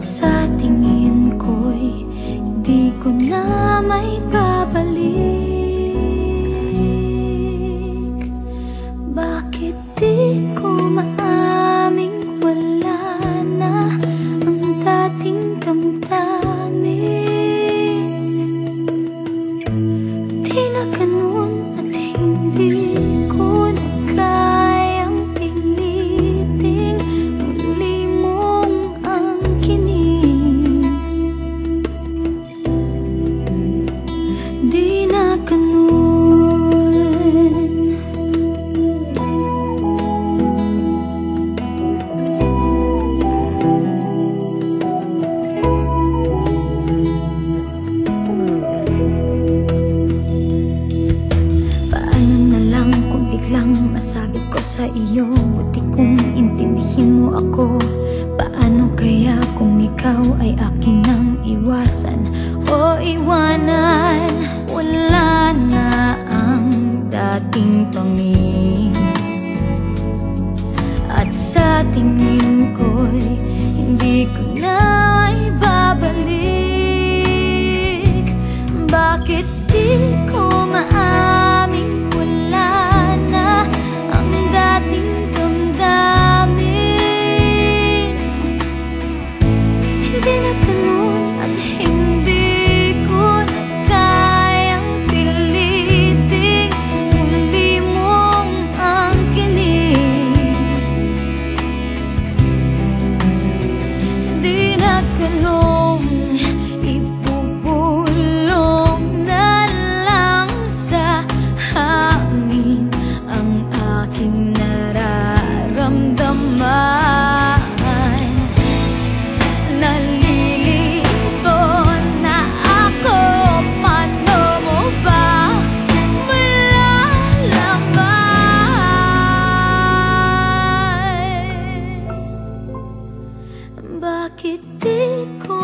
sa tingin ko'y di ko na may babalik. Bakit di ko maaming wala na ang dating damdamin? Di na ganun at hindi ko na kayang piliting muli mong angkinin. Di na ganun. Paano na lang kung biglang masabi ko sa iyo, buti kung intindihin mo ako. Paano kaya kung ikaw ay akin nang iwasan o iwanan? Wala na ang dating tamis, at sa tingin ko'y hindi ko na ibabalik. Bakit di ko maaming wala na ang dating damdamin? Hindi na ganun at hindi ko na kayang piliting muli mong angkinin. Hindi na ganun, ibubulong na lang sa hangin ang aking nararamdaman. Nalilito na ako, paano mo ba malalaman? Bakit di ko